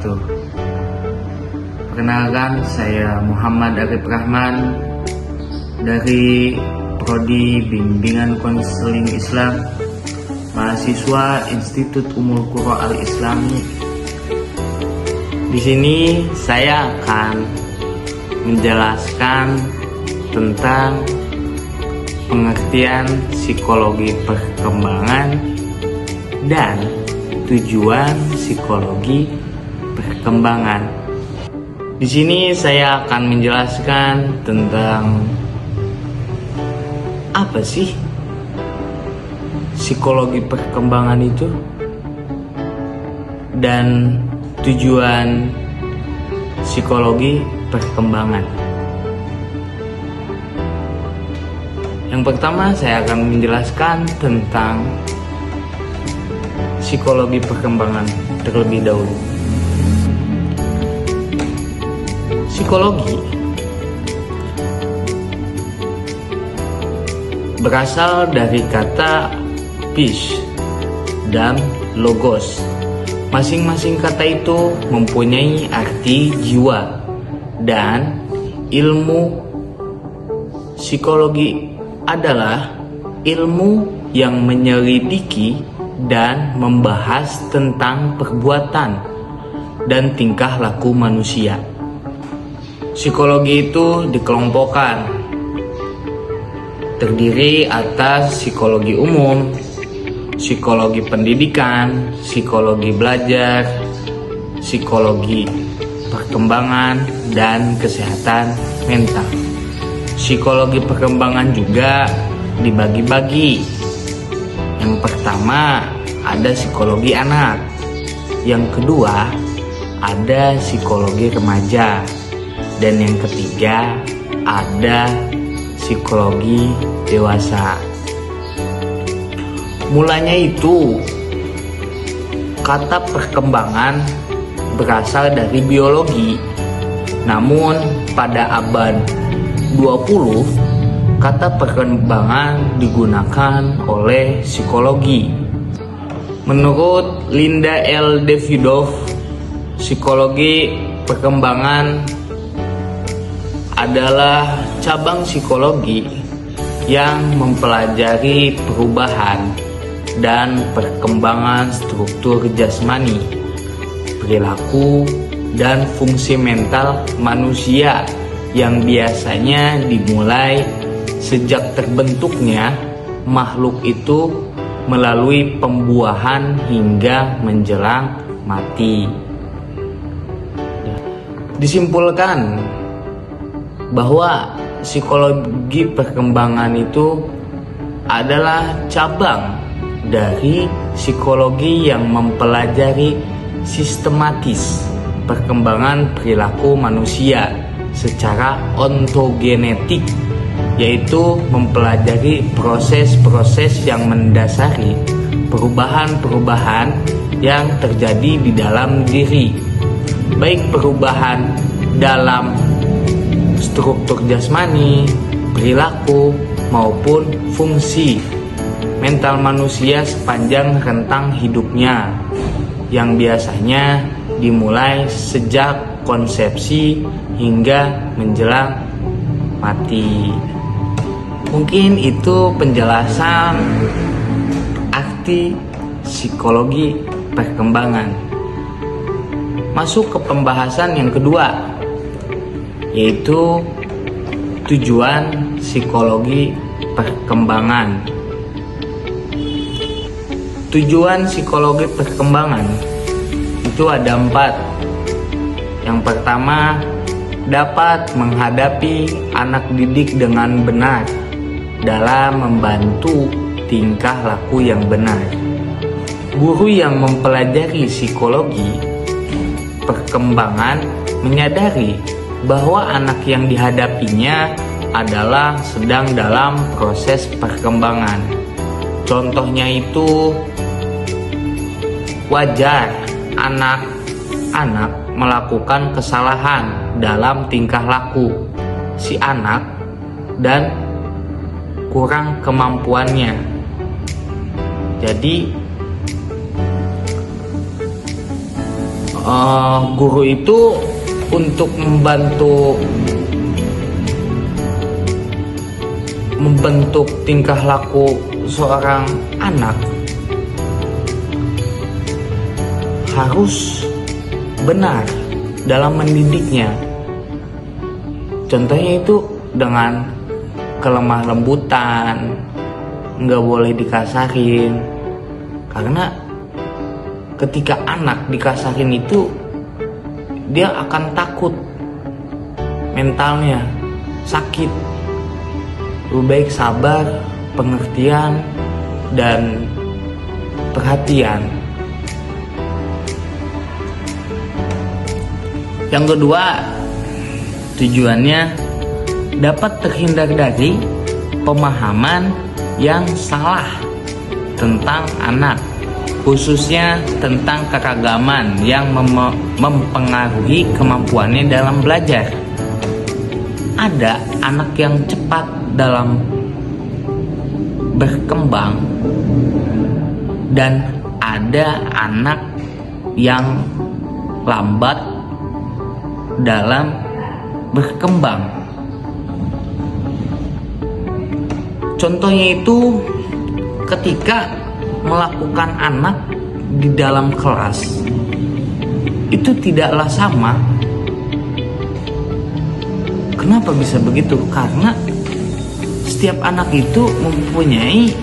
wabarakatuh. Perkenalkan, saya Muhammad Arif Rahman dari Prodi Bimbingan Konseling Islam, mahasiswa Institut Ummul Qura Al-Islami. Di sini saya akan menjelaskan tentang pengertian psikologi perkembangan dan tujuan psikologi perkembangan. Di sini saya akan menjelaskan tentang apa sih psikologi perkembangan itu dan tujuan psikologi perkembangan. Yang pertama, saya akan menjelaskan tentang psikologi perkembangan terlebih dahulu. Psikologi berasal dari kata psy dan logos. Masing-masing kata itu mempunyai arti jiwa, dan ilmu psikologi adalah ilmu yang menyelidiki dan membahas tentang perbuatan dan tingkah laku manusia. Psikologi itu dikelompokkan terdiri atas psikologi umum, psikologi pendidikan, psikologi belajar, psikologi perkembangan, dan kesehatan mental. Psikologi perkembangan juga dibagi-bagi. Yang pertama ada psikologi anak, yang kedua ada psikologi remaja, dan yang ketiga ada psikologi dewasa. Mulanya itu kata perkembangan berasal dari biologi, namun pada abad 20 kata perkembangan digunakan oleh psikologi. Menurut Linda L. Davidoff, psikologi perkembangan adalah cabang psikologi yang mempelajari perubahan dan perkembangan struktur jasmani, perilaku, dan fungsi mental manusia yang biasanya dimulai sejak terbentuknya makhluk itu melalui pembuahan hingga menjelang mati. Disimpulkan bahwa psikologi perkembangan itu adalah cabang dari psikologi yang mempelajari sistematis perkembangan perilaku manusia secara ontogenetik, yaitu mempelajari proses-proses yang mendasari perubahan-perubahan yang terjadi di dalam diri, baik perubahan dalam struktur jasmani, perilaku, maupun fungsi mental manusia sepanjang rentang hidupnya, yang biasanya dimulai sejak konsepsi hingga menjelang mati. Mungkin itu penjelasan arti psikologi perkembangan. Masuk ke pembahasan yang kedua, yaitu tujuan psikologi perkembangan. Tujuan psikologi perkembangan itu ada 4. Yang pertama, dapat menghadapi anak didik dengan benar dalam membantu tingkah laku yang benar. Guru yang mempelajari psikologi perkembangan menyadari bahwa anak yang dihadapinya adalah sedang dalam proses perkembangan. Contohnya itu, wajar anak-anak melakukan kesalahan dalam tingkah laku si anak dan kurang kemampuannya. Jadi guru itu untuk membentuk tingkah laku seorang anak harus benar dalam mendidiknya. Contohnya itu dengan kelemah lembutan, nggak boleh dikasarin, karena ketika anak dikasarin itu dia akan takut, mentalnya sakit. Lebih baik sabar, pengertian, dan perhatian. Yang kedua, tujuannya dapat terhindar dari pemahaman yang salah tentang anak, khususnya tentang keragaman yang mempengaruhi kemampuannya dalam belajar. Ada anak yang cepat dalam berkembang dan ada anak yang lambat dalam berkembang. Contohnya itu ketika melakukan anak di dalam kelas itu tidaklah sama. Kenapa bisa begitu? Karena setiap anak itu mempunyai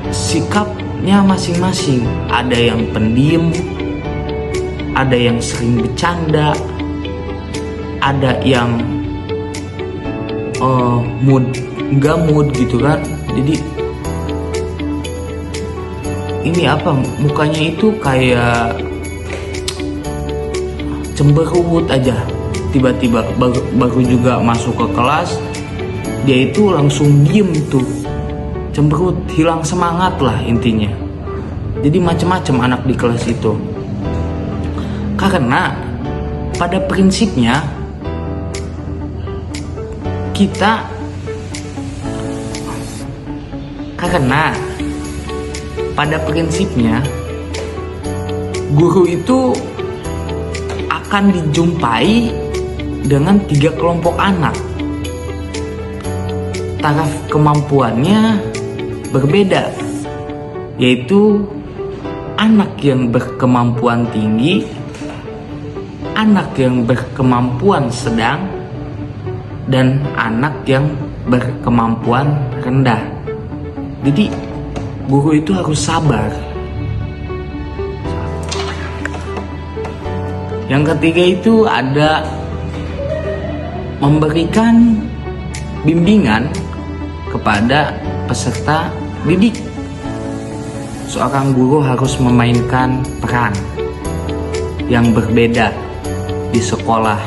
sikapnya masing-masing. Ada yang pendiam, ada yang sering bercanda, ada yang nggak mood gitu kan. Jadi ini apa, mukanya itu kayak cemberut aja. Tiba-tiba baru juga masuk ke kelas, dia itu langsung diem tuh, cemberut, hilang semangat lah intinya. Jadi macam-macam anak di kelas itu. Karena pada prinsipnya guru itu akan dijumpai dengan 3 kelompok anak. Taraf kemampuannya berbeda, yaitu anak yang berkemampuan tinggi, anak yang berkemampuan sedang, dan anak yang berkemampuan rendah. Jadi guru itu harus sabar. Yang ketiga itu ada memberikan bimbingan kepada peserta didik. Seorang guru harus memainkan peran yang berbeda di sekolah,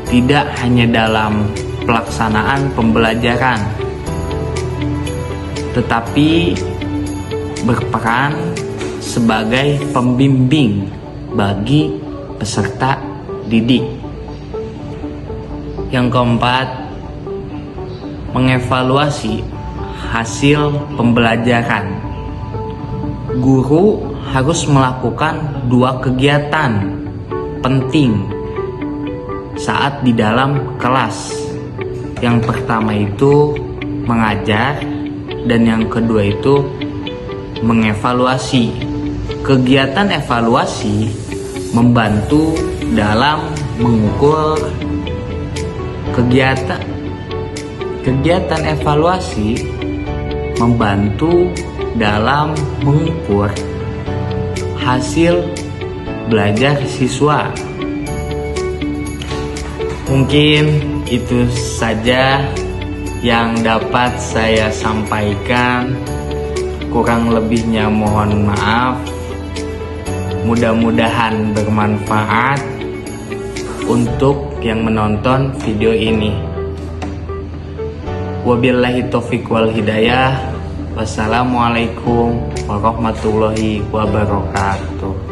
tidak hanya dalam pelaksanaan pembelajaran, tetapi berperan sebagai pembimbing bagi peserta didik. Yang keempat, mengevaluasi hasil pembelajaran. Guru harus melakukan 2 kegiatan penting saat di dalam kelas. Yang pertama itu mengajar, dan yang kedua itu mengevaluasi. Kegiatan evaluasi membantu dalam mengukur kegiatan evaluasi membantu dalam mengukur hasil belajar siswa. Mungkin itu saja yang dapat saya sampaikan. Kurang lebihnya mohon maaf. Mudah-mudahan bermanfaat untuk yang menonton video ini. Wabillahi taufiq wal hidayah. Wassalamualaikum warahmatullahi wabarakatuh.